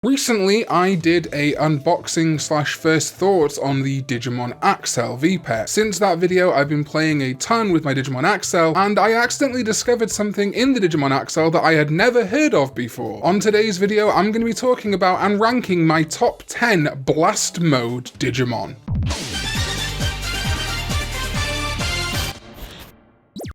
Recently, I did a unboxing slash first thoughts on the Digimon Accel V-Pair. Since that video, I've been playing a ton with my Digimon Accel, and I accidentally discovered something in the Digimon Accel that I had never heard of before. On today's video, I'm going to be talking about and ranking my top 10 Blast Mode Digimon.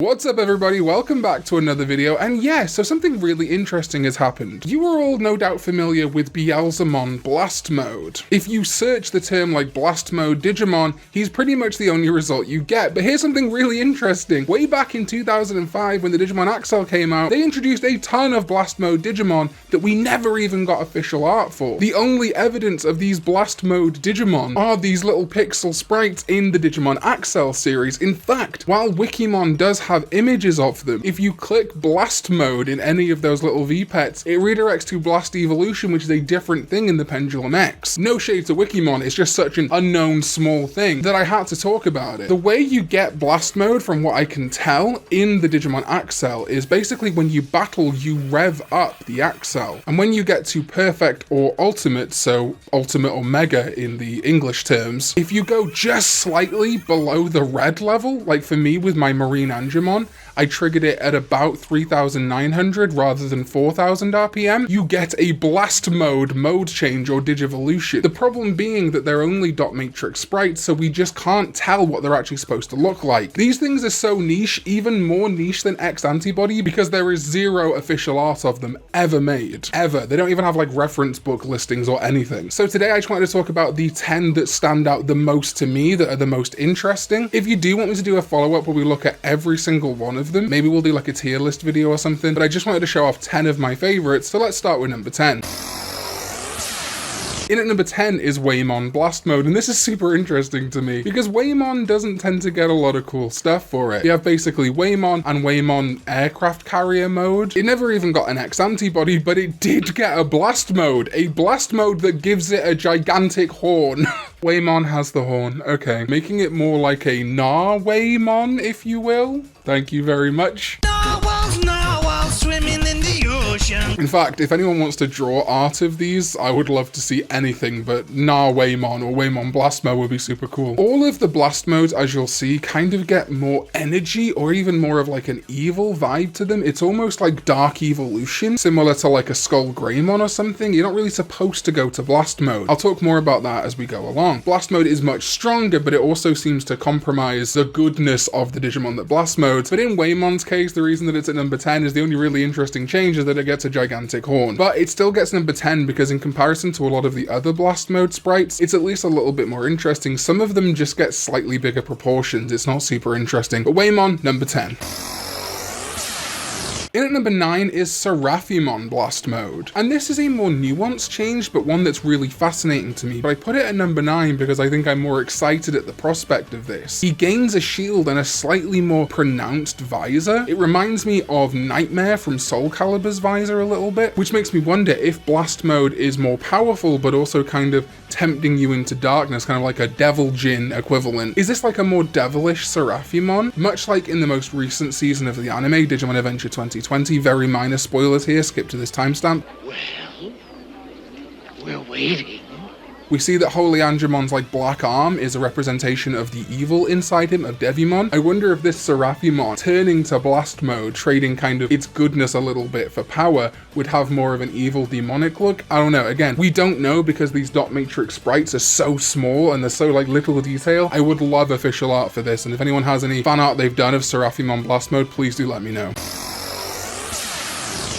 What's up everybody, welcome back to another video, and yeah, so something really interesting has happened. You are all no doubt familiar with Beelzemon Blast Mode. If you search the term like Blast Mode Digimon, he's pretty much the only result you get, but here's something really interesting. Way back in 2005 when the Digimon Accel came out, they introduced a ton of Blast Mode Digimon that we never even got official art for. The only evidence of these Blast Mode Digimon are these little pixel sprites in the Digimon Accel series. In fact, while Wikimon does have images of them, if you click Blast Mode in any of those little V-Pets, it redirects to Blast Evolution, which is a different thing in the Pendulum X. No shade to Wikimon, it's just such an unknown small thing that I had to talk about it. The way you get Blast Mode, from what I can tell, in the Digimon Accel is basically when you battle, you rev up the Accel. And when you get to Perfect or Ultimate, so Ultimate or Mega in the English terms, if you go just slightly below the red level, like for me with my Marine Angemon, I triggered it at about 3,900 rather than 4,000 RPM, you get a Blast Mode change or Digivolution. The problem being that they're only dot matrix sprites, so we just can't tell what they're actually supposed to look like. These things are so niche, even more niche than X Antibody, because there is zero official art of them ever made. Ever. They don't even have like reference book listings or anything. So today I just wanted to talk about the 10 that stand out the most to me, that are the most interesting. If you do want me to do a follow-up where we look at every single one of them, maybe we'll do like a tier list video or something, but I just wanted to show off 10 of my favorites, so let's start with number 10. In at number 10 is Waymon Blast Mode, and this is super interesting to me because Waymon doesn't tend to get a lot of cool stuff for it. You have basically Waymon and Waymon Aircraft Carrier Mode. It never even got an X Antibody, but it did get a Blast Mode that gives it a gigantic horn. Waymon has the horn, okay. Making it more like a Waymon, if you will. Thank you very much. Narwhals swimming in the ocean. In fact, if anyone wants to draw art of these, I would love to see anything, but Waymon or Waymon Blast Mode would be super cool. All of the Blast Modes, as you'll see, kind of get more energy or even more of like an evil vibe to them. It's almost like Dark Evolution, similar to like a Skull Greymon or something. You're not really supposed to go to Blast Mode. I'll talk more about that as we go along. Blast Mode is much stronger, but it also seems to compromise the goodness of the Digimon that Blast Modes. But in Waymon's case, the reason that it's at number 10 is the only really interesting change is that it gets a gigantic horn. But it still gets number 10 because in comparison to a lot of the other Blast Mode sprites, it's at least a little bit more interesting. Some of them just get slightly bigger proportions. It's not super interesting. But Waymon, number 10. In at number 9 is Seraphimon Blast Mode. And this is a more nuanced change, but one that's really fascinating to me. But I put it at number 9 because I think I'm more excited at the prospect of this. He gains a shield and a slightly more pronounced visor. It reminds me of Nightmare from Soul Calibur's visor a little bit, which makes me wonder if Blast Mode is more powerful, but also kind of tempting you into darkness, kind of like a Devil Jin equivalent. Is this like a more devilish Seraphimon? Much like in the most recent season of the anime, Digimon Adventure 2020, very minor spoilers here, skip to this timestamp. Well, we're waiting. We see that Holy Angemon's like black arm is a representation of the evil inside him of Devimon. I wonder if this Seraphimon turning to Blast Mode, trading kind of its goodness a little bit for power, would have more of an evil demonic look. I don't know. Again, we don't know because these dot matrix sprites are so small and there's so like little detail. I would love official art for this, and if anyone has any fan art they've done of Seraphimon Blast Mode, please do let me know.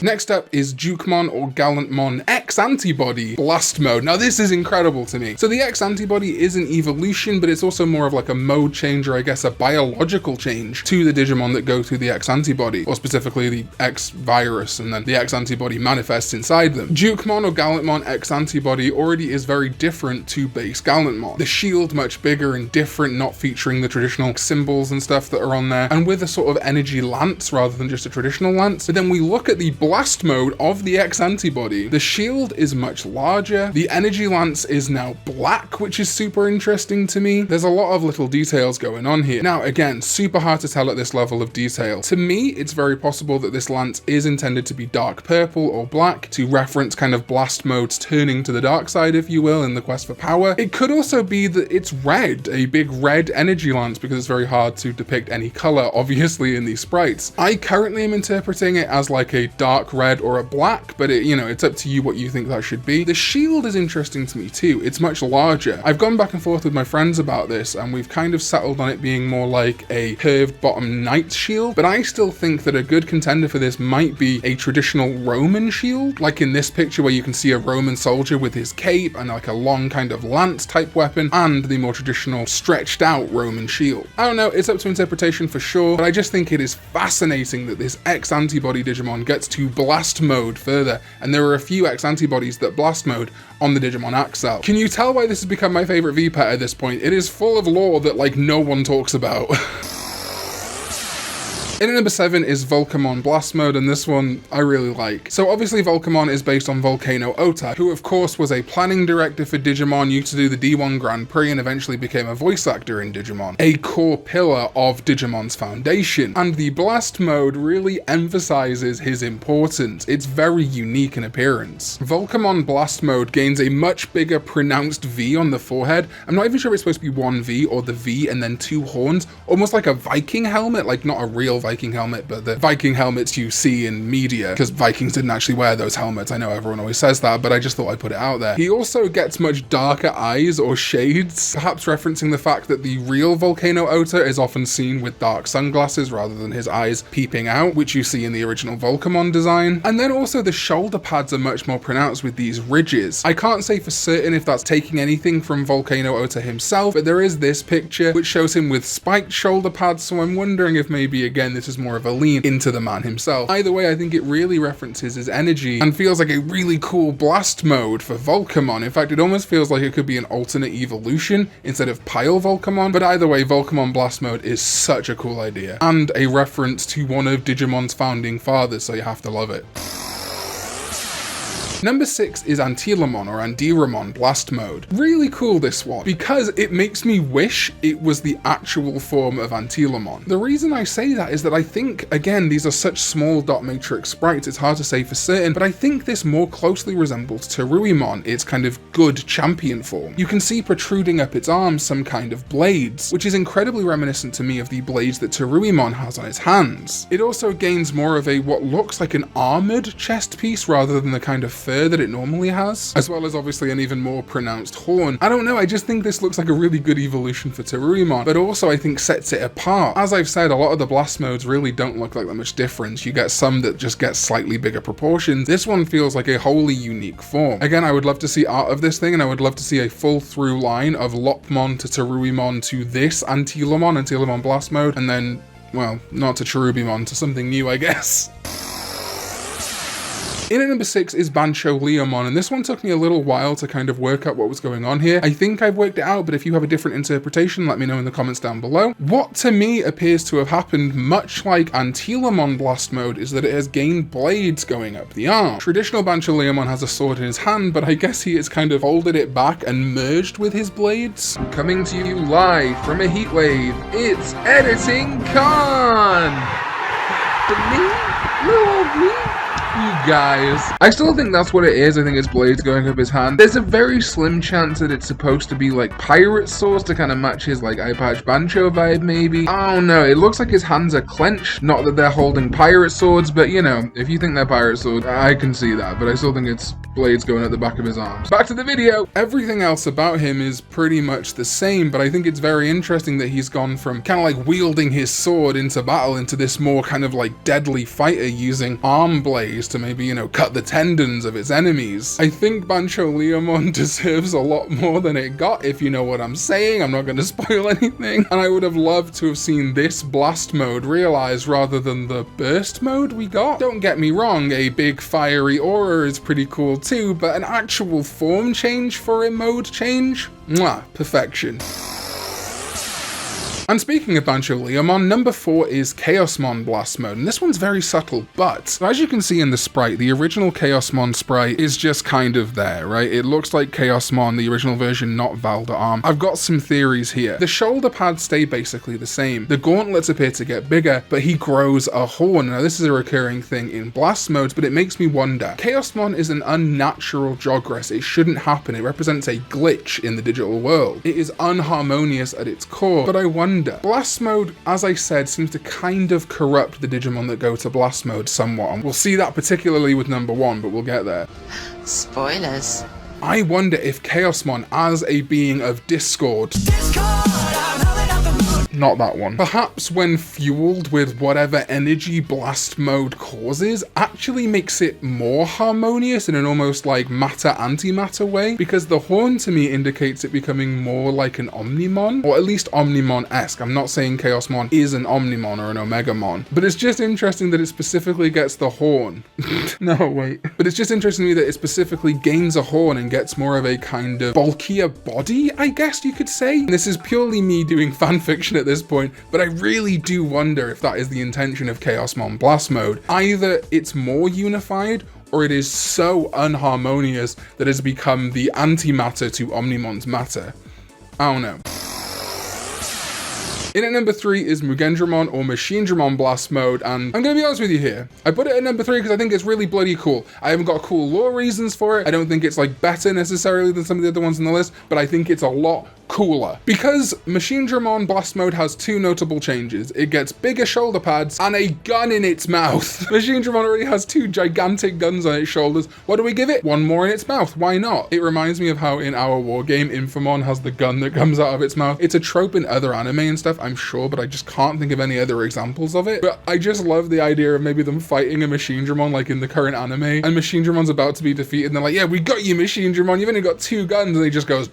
Next up is Jukemon or Gallantmon X Antibody Blast Mode. Now this is incredible to me. So the X Antibody is an evolution, but it's also more of like a mode change, or I guess a biological change to the Digimon that go through the X Antibody, or specifically the X virus, and then the X Antibody manifests inside them. Jukemon or Gallantmon X Antibody already is very different to base Gallantmon. The shield much bigger and different, not featuring the traditional symbols and stuff that are on there, and with a sort of energy lance rather than just a traditional lance. But then we look at the blast mode of the X antibody. The shield is much larger. The energy lance is now black, which is super interesting to me. There's a lot of little details going on here. Now, again, super hard to tell at this level of detail. To me, it's very possible that this lance is intended to be dark purple or black to reference kind of blast mode's turning to the dark side, if you will, in the quest for power. It could also be that it's red, a big red energy lance, because it's very hard to depict any color, obviously, in these sprites. I currently am interpreting it as like a dark red or a black, but it's up to you what you think that should be. The shield is interesting to me too. It's much larger. I've gone back and forth with my friends about this, and we've kind of settled on it being more like a curved bottom knight shield, but I still think that a good contender for this might be a traditional Roman shield, like in this picture where you can see a Roman soldier with his cape and like a long kind of lance type weapon, and the more traditional stretched out Roman shield. I don't know, it's up to interpretation for sure, but I just think it is fascinating that this X antibody Digimon gets to blast mode further, and there are a few X antibodies that blast mode on the Digimon Accel. Can you tell why this has become my favorite V-Pet at this point? It is full of lore that like no one talks about. In at number 7 is Volcamon Blast Mode, and this one I really like. So obviously Volcamon is based on Volcano Ota, who of course was a planning director for Digimon, used to do the D1 Grand Prix, and eventually became a voice actor in Digimon. A core pillar of Digimon's foundation. And the Blast Mode really emphasizes his importance. It's very unique in appearance. Volcamon Blast Mode gains a much bigger pronounced V on the forehead. I'm not even sure if it's supposed to be one V or the V and then two horns, almost like a Viking helmet, like not a real Viking helmet, but the Viking helmets you see in media, because Vikings didn't actually wear those helmets. I know everyone always says that, but I just thought I'd put it out there. He also gets much darker eyes or shades, perhaps referencing the fact that the real Volcano Ota is often seen with dark sunglasses rather than his eyes peeping out, which you see in the original Volcamon design. And then also the shoulder pads are much more pronounced with these ridges. I can't say for certain if that's taking anything from Volcano Ota himself, but there is this picture which shows him with spiked shoulder pads, so I'm wondering if maybe again this is more of a lean into the man himself. Either way, I think it really references his energy and feels like a really cool blast mode for Volcamon. In fact, it almost feels like it could be an alternate evolution instead of Pile Volcamon, but either way, Volcamon Blast Mode is such a cool idea, and a reference to one of Digimon's founding fathers, so you have to love it. Number 6 is Antilamon or Andiramon Blast Mode. Really cool, this one, because it makes me wish it was the actual form of Antilamon. The reason I say that is that I think, again, these are such small dot matrix sprites, it's hard to say for certain, but I think this more closely resembles Teruimon, its kind of good champion form. You can see protruding up its arms some kind of blades, which is incredibly reminiscent to me of the blades that Teruimon has on its hands. It also gains more of a what looks like an armored chest piece rather than the kind of fur that it normally has, as well as obviously an even more pronounced horn. I don't know, I just think this looks like a really good evolution for Teruimon, but also I think sets it apart. As I've said, a lot of the blast modes really don't look like that much difference. You get some that just get slightly bigger proportions. This one feels like a wholly unique form. Again, I would love to see art of this thing, and I would love to see a full through line of Lopmon to Teruimon to this Antilamon Blast Mode, and then, well, not to Cherubimon, to something new, I guess. In at number 6 is Bancho Leomon, and this one took me a little while to kind of work out what was going on here. I think I've worked it out, but if you have a different interpretation, let me know in the comments down below. What to me appears to have happened, much like Antilamon Blast Mode, is that it has gained blades going up the arm. Traditional Bancho Leomon has a sword in his hand, but I guess he has kind of folded it back and merged with his blades. Coming to you live from a heatwave, it's Editing Con! For me? Little me? You guys. I still think that's what it is. I think it's blades going up his hand. There's a very slim chance that it's supposed to be like pirate swords to kind of match his like Eye Patch Bancho vibe maybe. I don't know. It looks like his hands are clenched. Not that they're holding pirate swords, but you know, if you think they're pirate swords, I can see that. But I still think it's blades going at the back of his arms. Back to the video. Everything else about him is pretty much the same, but I think it's very interesting that he's gone from kind of like wielding his sword into battle into this more kind of like deadly fighter using arm blades to maybe, you know, cut the tendons of its enemies. I think Bancho Leomon deserves a lot more than it got, if you know what I'm saying. I'm not going to spoil anything. And I would have loved to have seen this blast mode realized rather than the burst mode we got. Don't get me wrong, a big fiery aura is pretty cool too, but an actual form change for a mode change? Mwah, perfection. And speaking of Bancho Leomon, number 4 is Chaosmon Blast Mode, and this one's very subtle, but as you can see in the sprite, the original Chaosmon sprite is just kind of there, right? It looks like Chaosmon, the original version, not Valdearm. I've got some theories here. The shoulder pads stay basically the same. The gauntlets appear to get bigger, but he grows a horn. Now this is a recurring thing in Blast modes, but it makes me wonder. Chaosmon is an unnatural Jogress. It shouldn't happen. It represents a glitch in the digital world. It is unharmonious at its core, but I wonder. Blast mode, as I said, seems to kind of corrupt the Digimon that go to Blast mode somewhat. And we'll see that particularly with number 1, but we'll get there. Spoilers. I wonder if Chaosmon, as a being of discord, not that one, perhaps when fueled with whatever energy Blast mode causes, actually makes it more harmonious in an almost like matter-antimatter way, because the horn to me indicates it becoming more like an Omnimon, or at least Omnimon-esque. I'm not saying Chaosmon is an Omnimon or an Omegamon, but it's just interesting that it specifically gets the horn. No, wait. But it's just interesting to me that it specifically gains a horn and gets more of a kind of bulkier body, I guess you could say. And this is purely me doing fanfiction at this point, but I really do wonder if that is the intention of Chaosmon Blast mode. Either it's more unified, or it is so unharmonious that it's become the antimatter to Omnimon's matter. I don't know. In at number 3 is Mugendramon or Machinedramon Blast Mode, and I'm gonna be honest with you here. I put it at number 3 because I think it's really bloody cool. I haven't got cool lore reasons for it. I don't think it's like better necessarily than some of the other ones on the list, but I think it's a lot cooler. Because Machinedramon Blast Mode has 2 notable changes. It gets bigger shoulder pads and a gun in its mouth. Machinedramon already has 2 gigantic guns on its shoulders. What do we give it? 1 more in its mouth. Why not? It reminds me of how in our war game, Infamon has the gun that comes out of its mouth. It's a trope in other anime and stuff, I'm sure, but I just can't think of any other examples of it. But I just love the idea of maybe them fighting a Machinedramon like in the current anime, and Machinedramon's about to be defeated, and they're like, yeah, we got you, Machinedramon, you've only got 2 guns, and he just goes,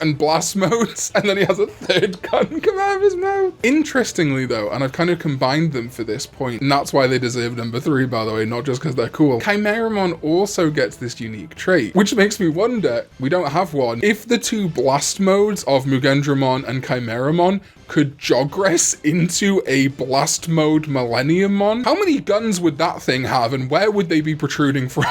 and blast modes, and then he has a 3rd gun come out of his mouth. Interestingly though, and I've kind of combined them for this point, and that's why they deserve number 3, by the way, not just because they're cool. Chimeramon also gets this unique trait, which makes me wonder, we don't have one, if the 2 blast modes of Mugendramon and Chimeramon could Jogress into a blast mode Millenniummon? How many guns would that thing have, and where would they be protruding from?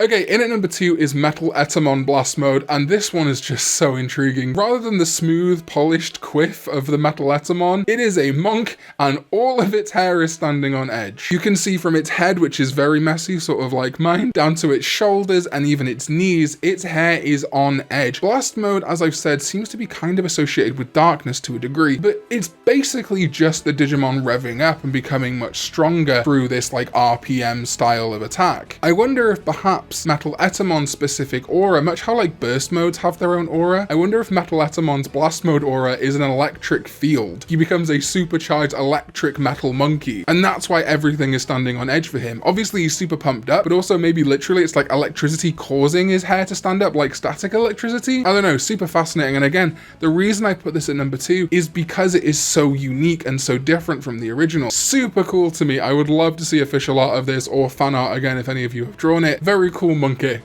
Okay, in at number 2 is Metal Etamon Blast Mode, and this one is just so intriguing. Rather than the smooth, polished quiff of the Metal Etamon, it is a monk, and all of its hair is standing on edge. You can see from its head, which is very messy, sort of like mine, down to its shoulders and even its knees, its hair is on edge. Blast Mode, as I've said, seems to be kind of associated with darkness to a degree, but it's basically just the Digimon revving up and becoming much stronger through this like RPM style of attack. I wonder if perhaps Metal Etamon's specific aura, much how like burst modes have their own aura, I wonder if Metal Etamon's blast mode aura is an electric field. He becomes a supercharged electric metal monkey, and that's why everything is standing on edge for him. Obviously he's super pumped up, but also maybe literally it's like electricity causing his hair to stand up, like static electricity. I don't know, super fascinating. And again, the reason I put this at number 2 is because it is so unique and so different from the original. Super cool to me. I would love to see official art of this, or fan art again if any of you have drawn it. Very cool monkey.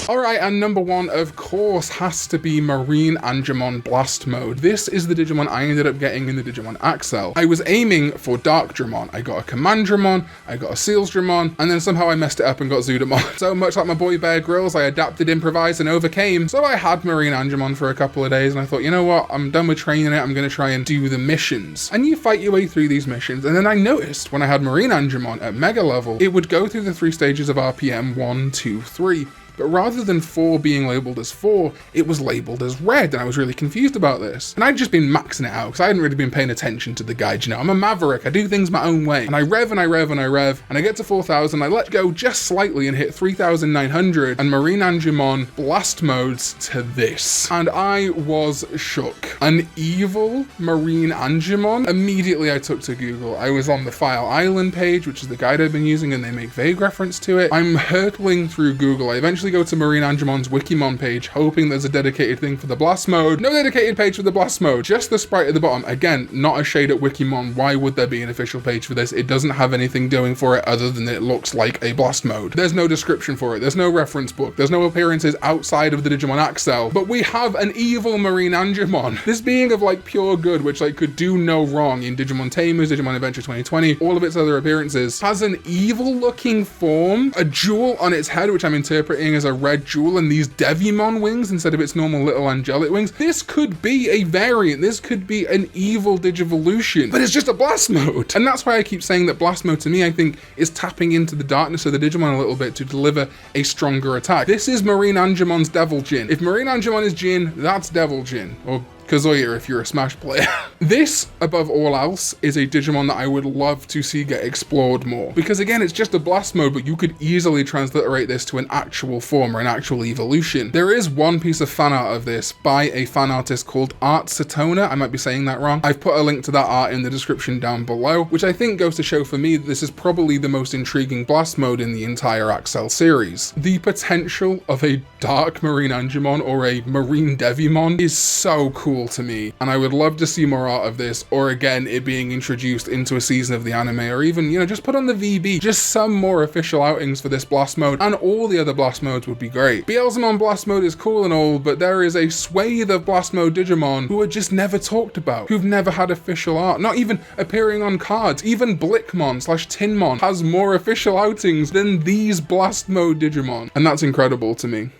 Alright, and number 1, of course, has to be Marine Angemon Blast Mode. This is the Digimon I ended up getting in the Digimon Accel. I was aiming for Dark Dramon. I got a Commandramon, I got a Seals Dramon, and then somehow I messed it up and got Zudamon. So much like my boy Bear Grylls, I adapted, improvised, and overcame. So I had Marine Angemon for a couple of days, and I thought, you know what, I'm done with training it, I'm going to try and do the missions. And you fight your way through these missions, and then I noticed when I had Marine Angemon at Mega level, it would go through the 3 stages of RPM 1, 2, 3. But rather than 4 being labeled as 4, it was labeled as red, and I was really confused about this. And I'd just been maxing it out, because I hadn't really been paying attention to the guide, you know, I'm a maverick, I do things my own way. And I rev and I rev and I rev, and I get to 4,000, I let go just slightly and hit 3,900, and Marine Angemon blast modes to this. And I was shook. An evil Marine Angemon? Immediately I took to Google. I was on the File Island page, which is the guide I've been using, and they make vague reference to it. I'm hurtling through Google. I eventually actually go to Marine Angemon's Wikimon page, hoping there's a dedicated thing for the blast mode. No dedicated page for the blast mode, just the sprite at the bottom. Again, not a shade at Wikimon. Why would there be an official page for this? It doesn't have anything going for it other than it looks like a blast mode. There's no description for it. There's no reference book. There's no appearances outside of the Digimon Accel. But we have an evil Marine Angemon. This being of like pure good, which like could do no wrong in Digimon Tamers, Digimon Adventure 2020, all of its other appearances, has an evil looking form, a jewel on its head, which I'm interpreting as a red jewel, and these Devimon wings instead of its normal little angelic wings. This could be a variant. This could be an evil Digivolution, but it's just a blast mode. And that's why I keep saying that blast mode to me, I think, is tapping into the darkness of the Digimon a little bit to deliver a stronger attack. This is Marine Angemon's Devil Jin. If Marine Angemon is Jin, that's Devil Jin, or Kazuya if you're a Smash player. This, above all else, is a Digimon that I would love to see get explored more. Because again, it's just a blast mode, but you could easily transliterate this to an actual form or an actual evolution. There is one piece of fan art of this by a fan artist called Art Satona. I might be saying that wrong. I've put a link to that art in the description down below, which I think goes to show for me that this is probably the most intriguing blast mode in the entire Accel series. The potential of a Dark Marine Angemon or a Marine Devimon is so cool to me, and I would love to see more art of this, or again it being introduced into a season of the anime, or even, you know, just put on the VB, just some more official outings for this blast mode, and all the other blast modes would be great. Beelzemon blast mode is cool and all, but there is a swathe of blast mode Digimon who are just never talked about, who've never had official art, not even appearing on cards. Even Blickmon / Tinmon has more official outings than these blast mode Digimon, and that's incredible to me.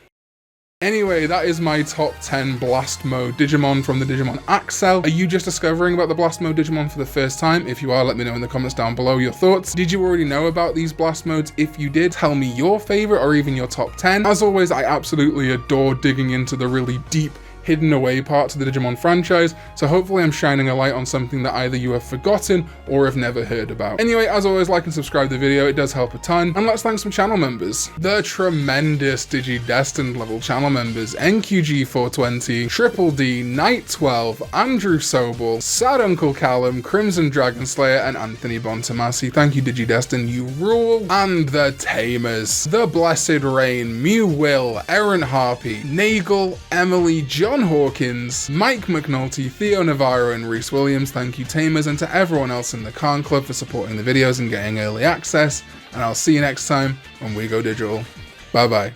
Anyway, that is my top 10 blast mode Digimon from the Digimon Accel. Are you just discovering about the blast mode Digimon for the first time? If you are, let me know in the comments down below your thoughts. Did you already know about these blast modes? If you did, tell me your favorite or even your top 10. As always, I absolutely adore digging into the really deep, hidden away parts of the Digimon franchise, so hopefully I'm shining a light on something that either you have forgotten or have never heard about. Anyway, as always, like and subscribe to the video, it does help a ton, and let's thank some channel members. The tremendous DigiDestined level channel members: NQG420, Triple D, Knight 12, Andrew Sobel, Sad Uncle Callum, Crimson Dragon Slayer, and Anthony Bontomasi. Thank you, DigiDestined, you rule. And the Tamers: The Blessed Rain, Mew Will, Erin Harpy, Nagel, Emily, John Hawkins, Mike McNulty, Theo Navarro, and Reese Williams. Thank you, Tamers, and to everyone else in the Khan Club for supporting the videos and getting early access, and I'll see you next time when we go digital. Bye bye.